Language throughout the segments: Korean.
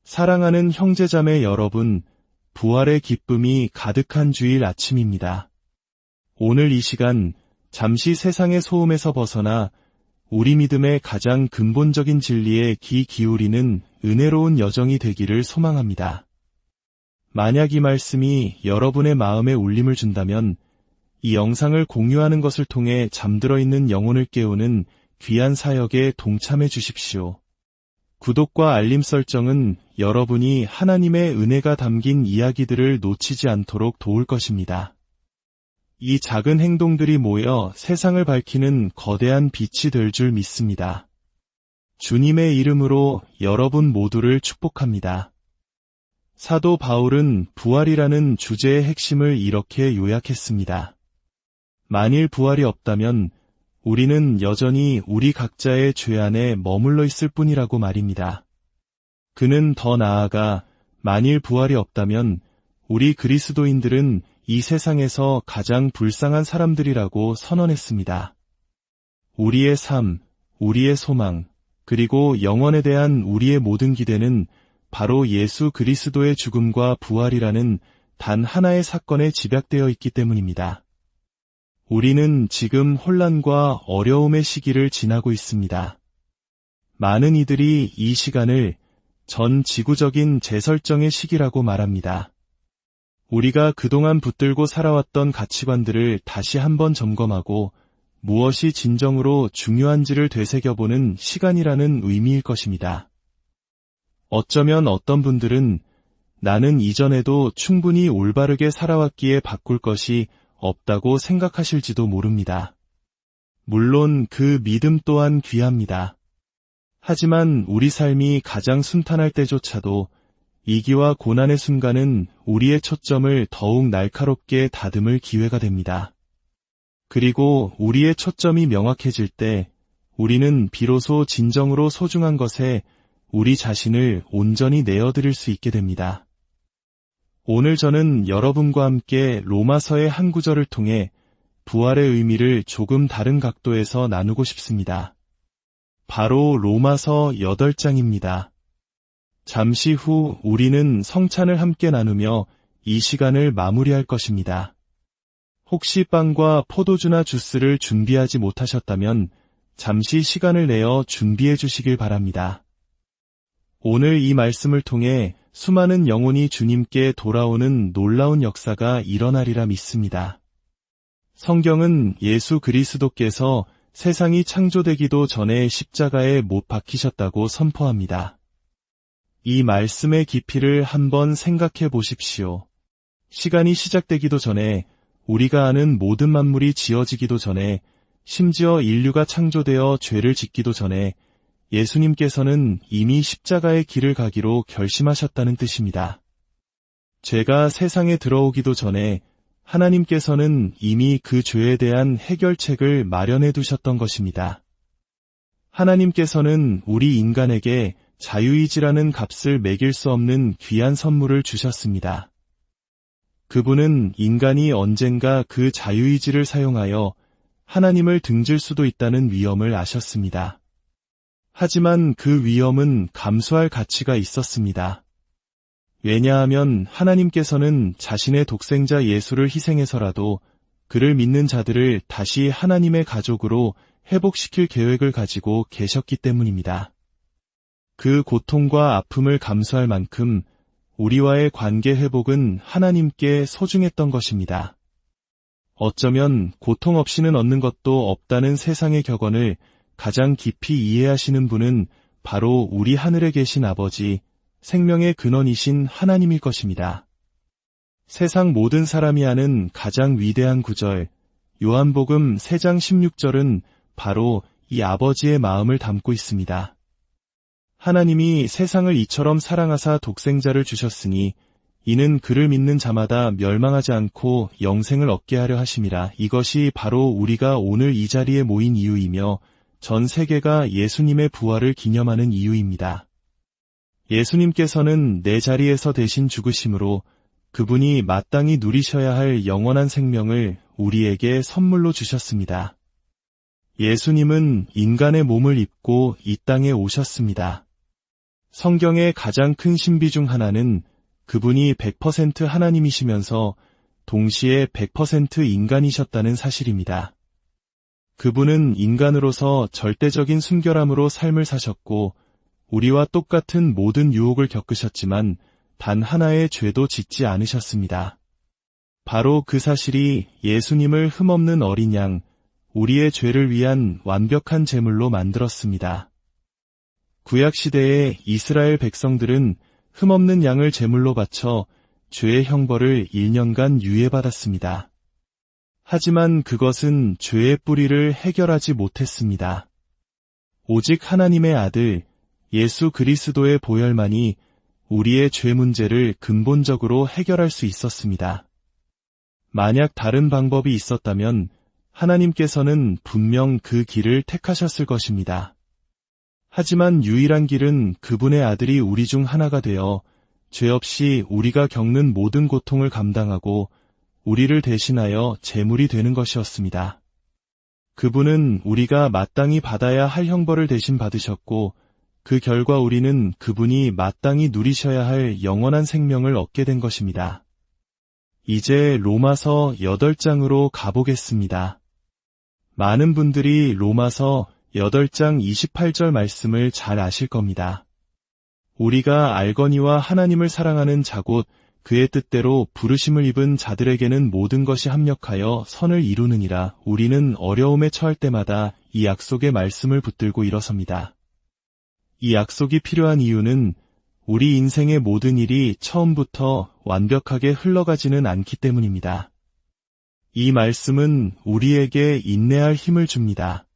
사랑하는 형제자매 여러분, 부활의 기쁨이 가득한 주일 아침입니다. 오늘 이 시간 잠시 세상의 소음에서 벗어나 우리 믿음의 가장 근본적인 진리에 귀 기울이는 은혜로운 여정이 되기를 소망합니다. 만약 이 말씀이 여러분의 마음에 울림을 준다면 이 영상을 공유하는 것을 통해 잠들어 있는 영혼을 깨우는 귀한 사역에 동참해 주십시오. 구독과 알림 설정은 여러분이 하나님의 은혜가 담긴 이야기들을 놓치지 않도록 도울 것입니다. 이 작은 행동들이 모여 세상을 밝히는 거대한 빛이 될 줄 믿습니다. 주님의 이름으로 여러분 모두를 축복합니다. 사도 바울은 부활이라는 주제의 핵심을 이렇게 요약했습니다. 만일 부활이 없다면 우리는 여전히 우리 각자의 죄 안에 머물러 있을 뿐이라고 말입니다. 그는 더 나아가 만일 부활이 없다면 우리 그리스도인들은 이 세상에서 가장 불쌍한 사람들이라고 선언했습니다. 우리의 삶, 우리의 소망, 그리고 영원에 대한 우리의 모든 기대는 바로 예수 그리스도의 죽음과 부활이라는 단 하나의 사건에 집약되어 있기 때문입니다. 우리는 지금 혼란과 어려움의 시기를 지나고 있습니다. 많은 이들이 이 시간을 전 지구적인 재설정의 시기라고 말합니다. 우리가 그동안 붙들고 살아왔던 가치관들을 다시 한번 점검하고 무엇이 진정으로 중요한지를 되새겨보는 시간이라는 의미일 것입니다. 어쩌면 어떤 분들은 나는 이전에도 충분히 올바르게 살아왔기에 바꿀 것이 없다고 생각하실지도 모릅니다. 물론 그 믿음 또한 귀합니다. 하지만 우리 삶이 가장 순탄할 때조차도 위기와 고난의 순간은 우리의 초점을 더욱 날카롭게 다듬을 기회가 됩니다. 그리고 우리의 초점이 명확해질 때 우리는 비로소 진정으로 소중한 것에 우리 자신을 온전히 내어드릴 수 있게 됩니다. 오늘 저는 여러분과 함께 로마서의 한 구절을 통해 부활의 의미를 조금 다른 각도에서 나누고 싶습니다. 바로 로마서 8장입니다. 잠시 후 우리는 성찬을 함께 나누며 이 시간을 마무리할 것입니다. 혹시 빵과 포도주나 주스를 준비하지 못하셨다면 잠시 시간을 내어 준비해 주시길 바랍니다. 오늘 이 말씀을 통해 수많은 영혼이 주님께 돌아오는 놀라운 역사가 일어나리라 믿습니다. 성경은 예수 그리스도께서 세상이 창조되기도 전에 십자가에 못 박히셨다고 선포합니다. 이 말씀의 깊이를 한번 생각해 보십시오. 시간이 시작되기도 전에 우리가 아는 모든 만물이 지어지기도 전에 심지어 인류가 창조되어 죄를 짓기도 전에 예수님께서는 이미 십자가의 길을 가기로 결심하셨다는 뜻입니다. 죄가 세상에 들어오기도 전에 하나님께서는 이미 그 죄에 대한 해결책을 마련해 두셨던 것입니다. 하나님께서는 우리 인간에게 자유의지라는 값을 매길 수 없는 귀한 선물을 주셨습니다. 그분은 인간이 언젠가 그 자유의지를 사용하여 하나님을 등질 수도 있다는 위험을 아셨습니다. 하지만 그 위험은 감수할 가치가 있었습니다. 왜냐하면 하나님께서는 자신의 독생자 예수를 희생해서라도 그를 믿는 자들을 다시 하나님의 가족으로 회복시킬 계획을 가지고 계셨기 때문입니다. 그 고통과 아픔을 감수할 만큼 우리와의 관계 회복은 하나님께 소중했던 것입니다. 어쩌면 고통 없이는 얻는 것도 없다는 세상의 격언을 가장 깊이 이해하시는 분은 바로 우리 하늘에 계신 아버지, 생명의 근원이신 하나님일 것입니다. 세상 모든 사람이 아는 가장 위대한 구절, 요한복음 3장 16절은 바로 이 아버지의 마음을 담고 있습니다. 하나님이 세상을 이처럼 사랑하사 독생자를 주셨으니 이는 그를 믿는 자마다 멸망하지 않고 영생을 얻게 하려 하심이라. 이것이 바로 우리가 오늘 이 자리에 모인 이유이며 전 세계가 예수님의 부활을 기념하는 이유입니다. 예수님께서는 내 자리에서 대신 죽으심으로 그분이 마땅히 누리셔야 할 영원한 생명을 우리에게 선물로 주셨습니다. 예수님은 인간의 몸을 입고 이 땅에 오셨습니다. 성경의 가장 큰 신비 중 하나는 그분이 100% 하나님이시면서 동시에 100% 인간이셨다는 사실입니다. 그분은 인간으로서 절대적인 순결함으로 삶을 사셨고 우리와 똑같은 모든 유혹을 겪으셨지만 단 하나의 죄도 짓지 않으셨습니다. 바로 그 사실이 예수님을 흠없는 어린 양, 우리의 죄를 위한 완벽한 제물로 만들었습니다. 구약시대의 이스라엘 백성들은 흠없는 양을 제물로 바쳐 죄의 형벌을 1년간 유예받았습니다. 하지만 그것은 죄의 뿌리를 해결하지 못했습니다. 오직 하나님의 아들 예수 그리스도의 보혈만이 우리의 죄 문제를 근본적으로 해결할 수 있었습니다. 만약 다른 방법이 있었다면 하나님께서는 분명 그 길을 택하셨을 것입니다. 하지만 유일한 길은 그분의 아들이 우리 중 하나가 되어 죄 없이 우리가 겪는 모든 고통을 감당하고 우리를 대신하여 제물이 되는 것이었습니다. 그분은 우리가 마땅히 받아야 할 형벌을 대신 받으셨고 그 결과 우리는 그분이 마땅히 누리셔야 할 영원한 생명을 얻게 된 것입니다. 이제 로마서 8장으로 가보겠습니다. 많은 분들이 로마서 8장 28절 말씀을 잘 아실 겁니다. 우리가 알거니와 하나님을 사랑하는 자 곧 그의 뜻대로 부르심을 입은 자들에게는 모든 것이 합력하여 선을 이루느니라. 우리는 어려움에 처할 때마다 이 약속의 말씀을 붙들고 일어섭니다. 이 약속이 필요한 이유는 우리 인생의 모든 일이 처음부터 완벽하게 흘러가지는 않기 때문입니다. 이 말씀은 우리에게 인내할 힘을 줍니다.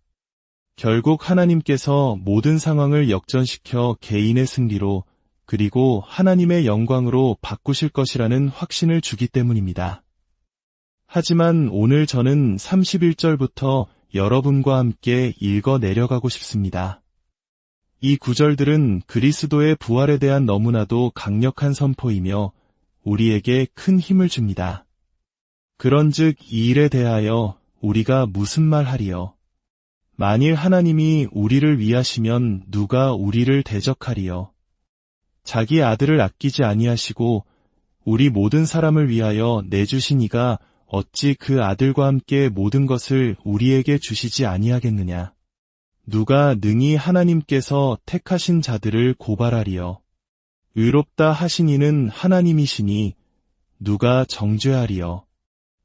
결국 하나님께서 모든 상황을 역전시켜 개인의 승리로 그리고 하나님의 영광으로 바꾸실 것이라는 확신을 주기 때문입니다. 하지만 오늘 저는 31절부터 여러분과 함께 읽어 내려가고 싶습니다. 이 구절들은 그리스도의 부활에 대한 너무나도 강력한 선포이며 우리에게 큰 힘을 줍니다. 그런즉 이 일에 대하여 우리가 무슨 말하리요? 만일 하나님이 우리를 위하시면 누가 우리를 대적하리요? 자기 아들을 아끼지 아니하시고 우리 모든 사람을 위하여 내주신 이가 어찌 그 아들과 함께 모든 것을 우리에게 주시지 아니하겠느냐? 누가 능히 하나님께서 택하신 자들을 고발하리요? 의롭다 하신 이는 하나님이시니 누가 정죄하리요?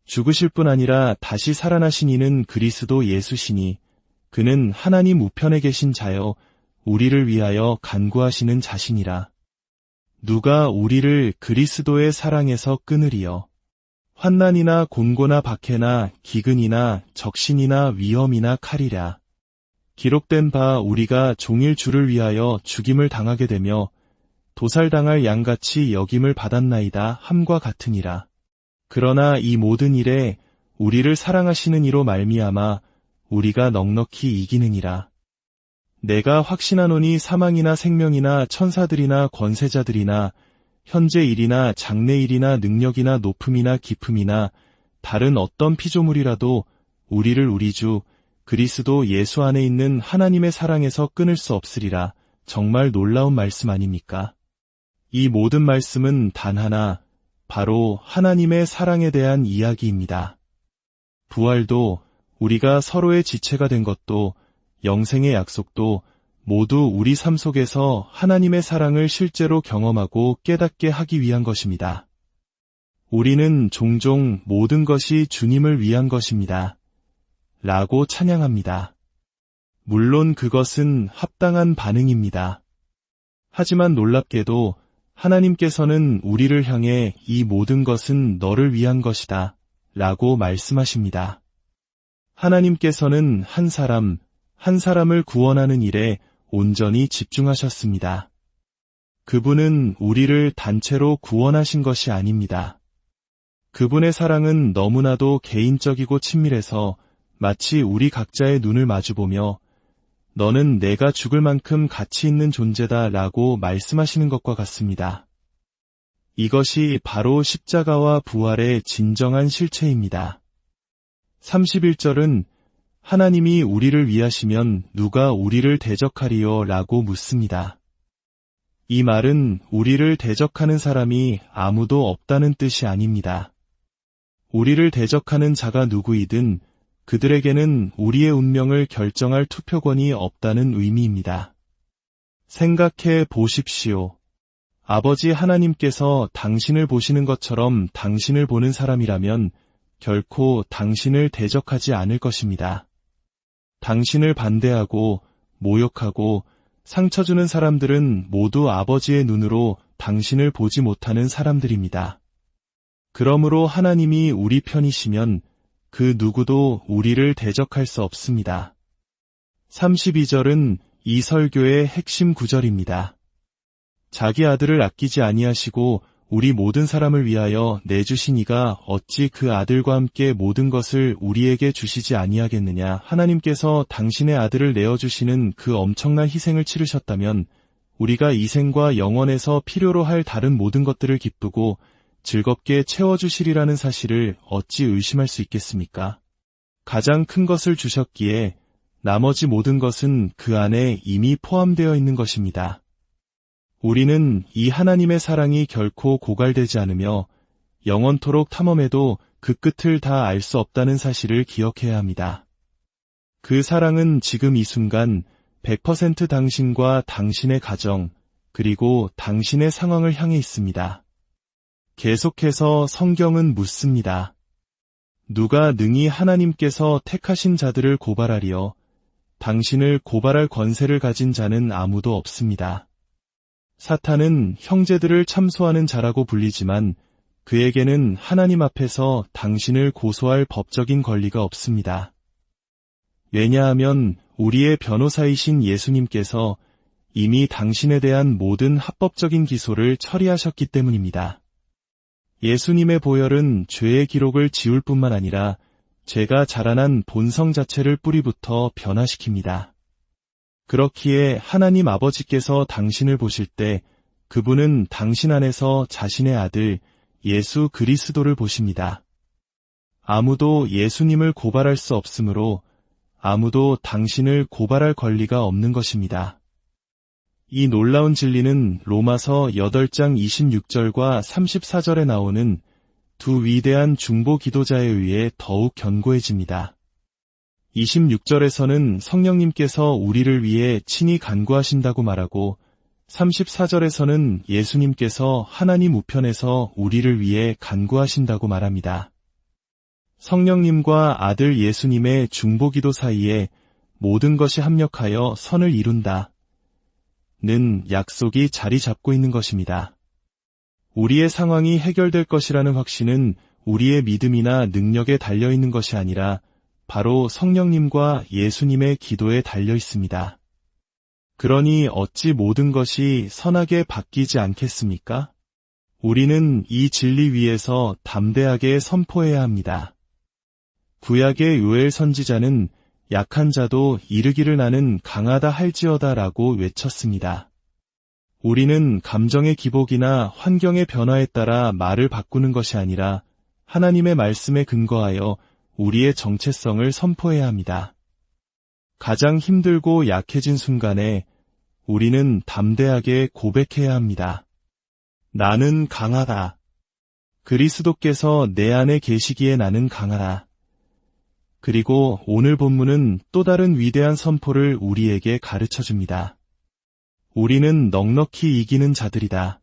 죽으실 뿐 아니라 다시 살아나신 이는 그리스도 예수시니 그는 하나님 우편에 계신 자여 우리를 위하여 간구하시는 자시니라. 누가 우리를 그리스도의 사랑에서 끊으리요? 환난이나 곤고나 박해나 기근이나 적신이나 위험이나 칼이랴. 기록된 바 우리가 종일 주를 위하여 죽임을 당하게 되며 도살당할 양같이 여김을 받았나이다 함과 같으니라. 그러나 이 모든 일에 우리를 사랑하시는 이로 말미암아 우리가 넉넉히 이기느니라. 내가 확신하노니 사망이나 생명이나 천사들이나 권세자들이나 현재 일이나 장래 일이나 능력이나 높음이나 깊음이나 다른 어떤 피조물이라도 우리를 우리 주 그리스도 예수 안에 있는 하나님의 사랑에서 끊을 수 없으리라. 정말 놀라운 말씀 아닙니까? 이 모든 말씀은 단 하나, 바로 하나님의 사랑에 대한 이야기입니다. 부활도 우리가 서로의 지체가 된 것도 영생의 약속도 모두 우리 삶 속에서 하나님의 사랑을 실제로 경험하고 깨닫게 하기 위한 것입니다. 우리는 종종 모든 것이 주님을 위한 것입니다. 라고 찬양합니다. 물론 그것은 합당한 반응입니다. 하지만 놀랍게도 하나님께서는 우리를 향해 이 모든 것은 너를 위한 것이다. 라고 말씀하십니다. 하나님께서는 한 사람을 구원하는 일에 온전히 집중하셨습니다. 그분은 우리를 단체로 구원하신 것이 아닙니다. 그분의 사랑은 너무나도 개인적이고 친밀해서 마치 우리 각자의 눈을 마주보며 너는 내가 죽을 만큼 가치 있는 존재다 라고 말씀하시는 것과 같습니다. 이것이 바로 십자가와 부활의 진정한 실체입니다. 31절은 하나님이 우리를 위하시면 누가 우리를 대적하리요? 라고 묻습니다. 이 말은 우리를 대적하는 사람이 아무도 없다는 뜻이 아닙니다. 우리를 대적하는 자가 누구이든 그들에게는 우리의 운명을 결정할 투표권이 없다는 의미입니다. 생각해 보십시오. 아버지 하나님께서 당신을 보시는 것처럼 당신을 보는 사람이라면 결코 당신을 대적하지 않을 것입니다. 당신을 반대하고 모욕하고 상처 주는 사람들은 모두 아버지의 눈으로 당신을 보지 못하는 사람들입니다. 그러므로 하나님이 우리 편이시면 그 누구도 우리를 대적할 수 없습니다. 32절은 이 설교의 핵심 구절입니다. 자기 아들을 아끼지 아니하시고 우리 모든 사람을 위하여 내주신 이가 어찌 그 아들과 함께 모든 것을 우리에게 주시지 아니하겠느냐. 하나님께서 당신의 아들을 내어주시는 그 엄청난 희생을 치르셨다면 우리가 이 생과 영원에서 필요로 할 다른 모든 것들을 기쁘고 즐겁게 채워주시리라는 사실을 어찌 의심할 수 있겠습니까? 가장 큰 것을 주셨기에 나머지 모든 것은 그 안에 이미 포함되어 있는 것입니다. 우리는 이 하나님의 사랑이 결코 고갈되지 않으며 영원토록 탐험해도 그 끝을 다 알 수 없다는 사실을 기억해야 합니다. 그 사랑은 지금 이 순간 100% 당신과 당신의 가정, 그리고 당신의 상황을 향해 있습니다. 계속해서 성경은 묻습니다. 누가 능히 하나님께서 택하신 자들을 고발하리요? 당신을 고발할 권세를 가진 자는 아무도 없습니다. 사탄은 형제들을 참소하는 자라고 불리지만 그에게는 하나님 앞에서 당신을 고소할 법적인 권리가 없습니다. 왜냐하면 우리의 변호사이신 예수님께서 이미 당신에 대한 모든 합법적인 기소를 처리하셨기 때문입니다. 예수님의 보혈은 죄의 기록을 지울 뿐만 아니라 죄가 자라난 본성 자체를 뿌리부터 변화시킵니다. 그렇기에 하나님 아버지께서 당신을 보실 때 그분은 당신 안에서 자신의 아들 예수 그리스도를 보십니다. 아무도 예수님을 고발할 수 없으므로 아무도 당신을 고발할 권리가 없는 것입니다. 이 놀라운 진리는 로마서 8장 26절과 34절에 나오는 두 위대한 중보 기도자에 의해 더욱 견고해집니다. 26절에서는 성령님께서 우리를 위해 친히 간구하신다고 말하고 34절에서는 예수님께서 하나님 우편에서 우리를 위해 간구하신다고 말합니다. 성령님과 아들 예수님의 중보기도 사이에 모든 것이 합력하여 선을 이룬다. 는 약속이 자리 잡고 있는 것입니다. 우리의 상황이 해결될 것이라는 확신은 우리의 믿음이나 능력에 달려 있는 것이 아니라 바로 성령님과 예수님의 기도에 달려 있습니다. 그러니 어찌 모든 것이 선하게 바뀌지 않겠습니까? 우리는 이 진리 위에서 담대하게 선포해야 합니다. 구약의 요엘 선지자는 약한 자도 이르기를 나는 강하다 할지어다 라고 외쳤습니다. 우리는 감정의 기복이나 환경의 변화에 따라 말을 바꾸는 것이 아니라 하나님의 말씀에 근거하여 우리의 정체성을 선포해야 합니다. 가장 힘들고 약해진 순간에 우리는 담대하게 고백해야 합니다. 나는 강하다. 그리스도께서 내 안에 계시기에 나는 강하다. 그리고 오늘 본문은 또 다른 위대한 선포를 우리에게 가르쳐줍니다. 우리는 넉넉히 이기는 자들이다.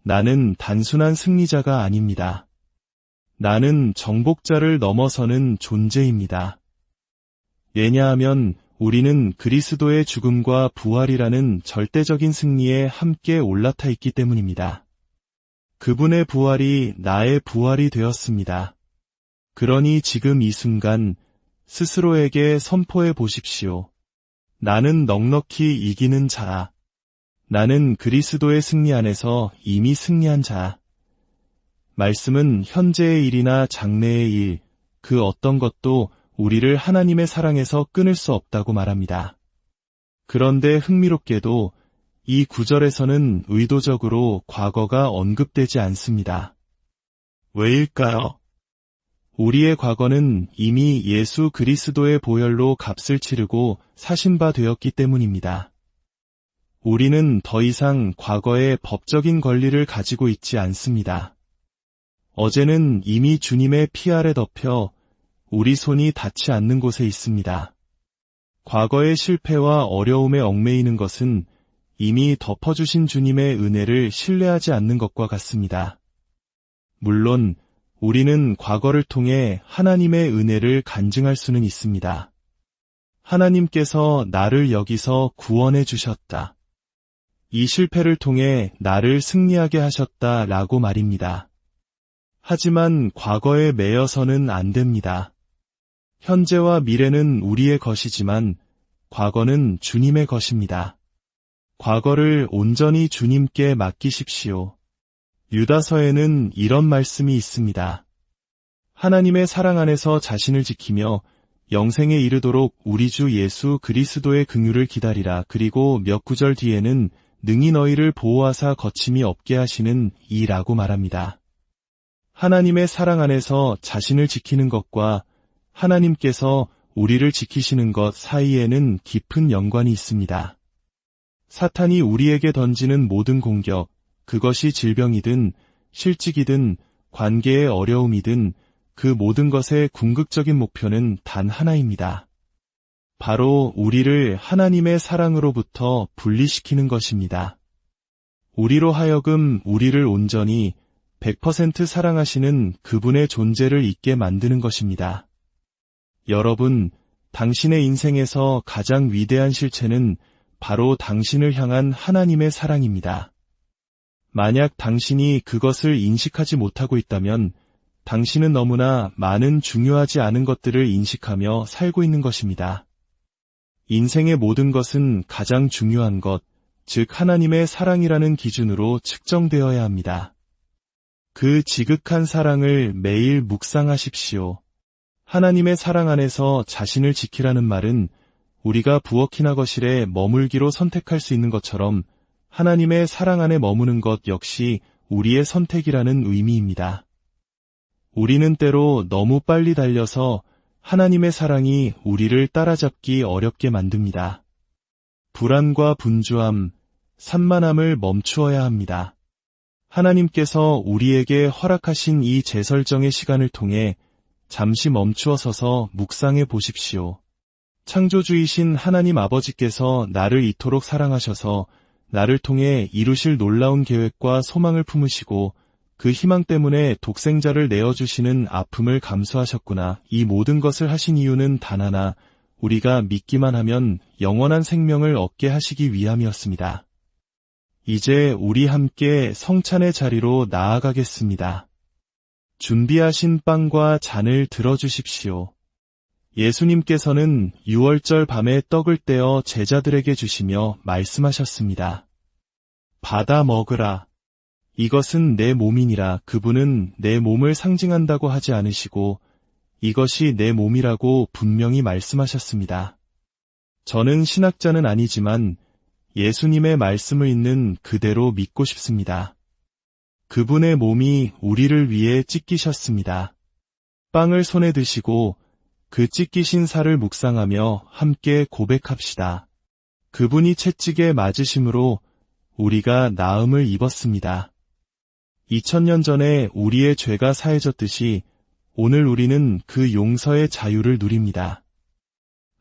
나는 단순한 승리자가 아닙니다. 나는 정복자를 넘어서는 존재입니다. 왜냐하면 우리는 그리스도의 죽음과 부활이라는 절대적인 승리에 함께 올라타 있기 때문입니다. 그분의 부활이 나의 부활이 되었습니다. 그러니 지금 이 순간 스스로에게 선포해 보십시오. 나는 넉넉히 이기는 자라. 나는 그리스도의 승리 안에서 이미 승리한 자라. 말씀은 현재의 일이나 장래의 일, 그 어떤 것도 우리를 하나님의 사랑에서 끊을 수 없다고 말합니다. 그런데 흥미롭게도 이 구절에서는 의도적으로 과거가 언급되지 않습니다. 왜일까요? 우리의 과거는 이미 예수 그리스도의 보혈로 값을 치르고 사신 바 되었기 때문입니다. 우리는 더 이상 과거의 법적인 권리를 가지고 있지 않습니다. 어제는 이미 주님의 피 아래 덮여 우리 손이 닿지 않는 곳에 있습니다. 과거의 실패와 어려움에 얽매이는 것은 이미 덮어주신 주님의 은혜를 신뢰하지 않는 것과 같습니다. 물론 우리는 과거를 통해 하나님의 은혜를 간증할 수는 있습니다. 하나님께서 나를 여기서 구원해 주셨다. 이 실패를 통해 나를 승리하게 하셨다 라고 말입니다. 하지만 과거에 매여서는 안 됩니다. 현재와 미래는 우리의 것이지만 과거는 주님의 것입니다. 과거를 온전히 주님께 맡기십시오. 유다서에는 이런 말씀이 있습니다. 하나님의 사랑 안에서 자신을 지키며 영생에 이르도록 우리 주 예수 그리스도의 긍휼을 기다리라. 그리고 몇 구절 뒤에는 능히 너희를 보호하사 거침이 없게 하시는 이라고 말합니다. 하나님의 사랑 안에서 자신을 지키는 것과 하나님께서 우리를 지키시는 것 사이에는 깊은 연관이 있습니다. 사탄이 우리에게 던지는 모든 공격, 그것이 질병이든 실직이든 관계의 어려움이든 그 모든 것의 궁극적인 목표는 단 하나입니다. 바로 우리를 하나님의 사랑으로부터 분리시키는 것입니다. 우리로 하여금 우리를 온전히 100% 사랑하시는 그분의 존재를 잊게 만드는 것입니다. 여러분, 당신의 인생에서 가장 위대한 실체는 바로 당신을 향한 하나님의 사랑입니다. 만약 당신이 그것을 인식하지 못하고 있다면 당신은 너무나 많은 중요하지 않은 것들을 인식하며 살고 있는 것입니다. 인생의 모든 것은 가장 중요한 것, 즉 하나님의 사랑이라는 기준으로 측정되어야 합니다. 그 지극한 사랑을 매일 묵상하십시오. 하나님의 사랑 안에서 자신을 지키라는 말은 우리가 부엌이나 거실에 머물기로 선택할 수 있는 것처럼 하나님의 사랑 안에 머무는 것 역시 우리의 선택이라는 의미입니다. 우리는 때로 너무 빨리 달려서 하나님의 사랑이 우리를 따라잡기 어렵게 만듭니다. 불안과 분주함, 산만함을 멈추어야 합니다. 하나님께서 우리에게 허락하신 이 재설정의 시간을 통해 잠시 멈추어 서서 묵상해 보십시오. 창조주이신 하나님 아버지께서 나를 이토록 사랑하셔서 나를 통해 이루실 놀라운 계획과 소망을 품으시고 그 희망 때문에 독생자를 내어주시는 아픔을 감수하셨구나. 이 모든 것을 하신 이유는 단 하나, 우리가 믿기만 하면 영원한 생명을 얻게 하시기 위함이었습니다. 이제 우리 함께 성찬의 자리로 나아가겠습니다. 준비하신 빵과 잔을 들어주십시오. 예수님께서는 유월절 밤에 떡을 떼어 제자들에게 주시며 말씀하셨습니다. 받아 먹으라. 이것은 내 몸이니라. 그분은 내 몸을 상징한다고 하지 않으시고 이것이 내 몸이라고 분명히 말씀하셨습니다. 저는 신학자는 아니지만 예수님의 말씀을 있는 그대로 믿고 싶습니다. 그분의 몸이 우리를 위해 찢기셨습니다. 빵을 손에 드시고 그 찢기신 살을 묵상하며 함께 고백합시다. 그분이 채찍에 맞으심으로 우리가 나음을 입었습니다. 2000년 전에 우리의 죄가 사해졌듯이 오늘 우리는 그 용서의 자유를 누립니다.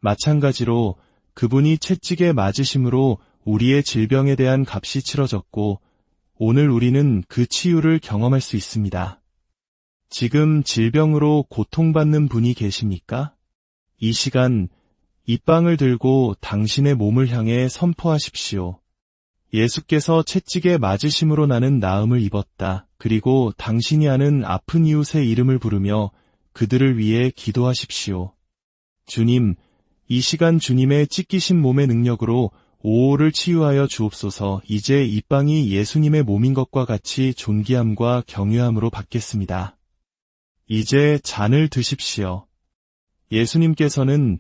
마찬가지로 그분이 채찍에 맞으심으로 우리의 질병에 대한 값이 치러졌고 오늘 우리는 그 치유를 경험할 수 있습니다. 지금 질병으로 고통받는 분이 계십니까? 이 시간 이 빵을 들고 당신의 몸을 향해 선포하십시오. 예수께서 채찍에 맞으심으로 나는 나음을 입었다. 그리고 당신이 아는 아픈 이웃의 이름을 부르며 그들을 위해 기도하십시오. 주님, 이 시간 주님의 찢기신 몸의 능력으로 오호를 치유하여 주옵소서. 이제 이 빵이 예수님의 몸인 것과 같이 존귀함과 경외함으로 받겠습니다. 이제 잔을 드십시오. 예수님께서는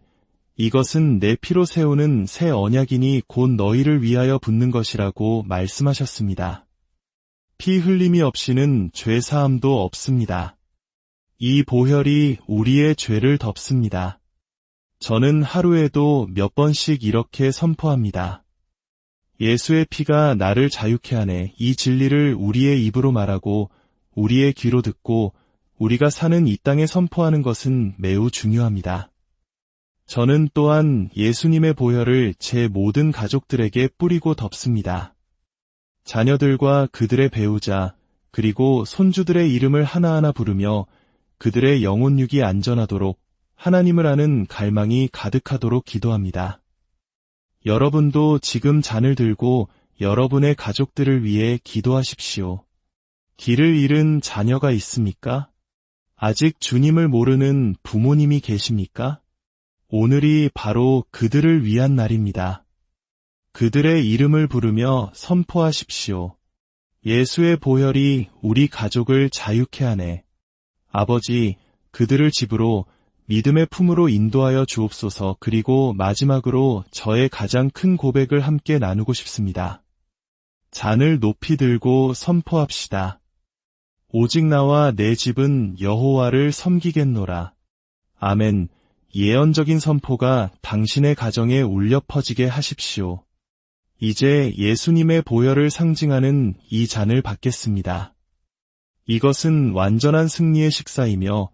이것은 내 피로 세우는 새 언약이니 곧 너희를 위하여 붓는 것이라고 말씀하셨습니다. 피 흘림이 없이는 죄 사함도 없습니다. 이 보혈이 우리의 죄를 덮습니다. 저는 하루에도 몇 번씩 이렇게 선포합니다. 예수의 피가 나를 자유케 하네. 이 진리를 우리의 입으로 말하고 우리의 귀로 듣고 우리가 사는 이 땅에 선포하는 것은 매우 중요합니다. 저는 또한 예수님의 보혈을 제 모든 가족들에게 뿌리고 덮습니다. 자녀들과 그들의 배우자, 그리고 손주들의 이름을 하나하나 부르며 그들의 영혼육이 안전하도록 하나님을 아는 갈망이 가득하도록 기도합니다. 여러분도 지금 잔을 들고 여러분의 가족들을 위해 기도하십시오. 길을 잃은 자녀가 있습니까? 아직 주님을 모르는 부모님이 계십니까? 오늘이 바로 그들을 위한 날입니다. 그들의 이름을 부르며 선포하십시오. 예수의 보혈이 우리 가족을 자유케 하네. 아버지, 그들을 집으로 믿음의 품으로 인도하여 주옵소서. 그리고 마지막으로 저의 가장 큰 고백을 함께 나누고 싶습니다. 잔을 높이 들고 선포합시다. 오직 나와 내 집은 여호와를 섬기겠노라. 아멘. 예언적인 선포가 당신의 가정에 울려 퍼지게 하십시오. 이제 예수님의 보혈을 상징하는 이 잔을 받겠습니다. 이것은 완전한 승리의 식사이며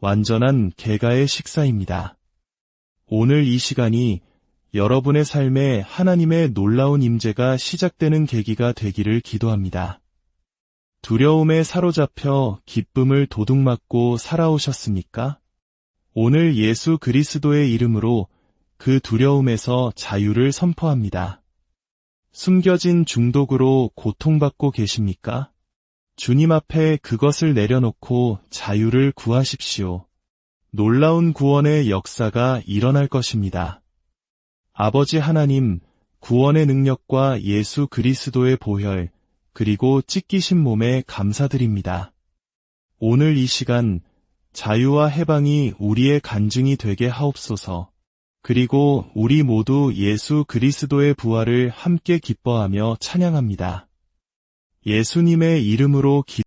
완전한 개가의 식사입니다. 오늘 이 시간이 여러분의 삶에 하나님의 놀라운 임재가 시작되는 계기가 되기를 기도합니다. 두려움에 사로잡혀 기쁨을 도둑맞고 살아오셨습니까? 오늘 예수 그리스도의 이름으로 그 두려움에서 자유를 선포합니다. 숨겨진 중독으로 고통받고 계십니까? 주님 앞에 그것을 내려놓고 자유를 구하십시오. 놀라운 구원의 역사가 일어날 것입니다. 아버지 하나님, 구원의 능력과 예수 그리스도의 보혈, 그리고 찢기신 몸에 감사드립니다. 오늘 이 시간 자유와 해방이 우리의 간증이 되게 하옵소서. 그리고 우리 모두 예수 그리스도의 부활을 함께 기뻐하며 찬양합니다. 예수님의 이름으로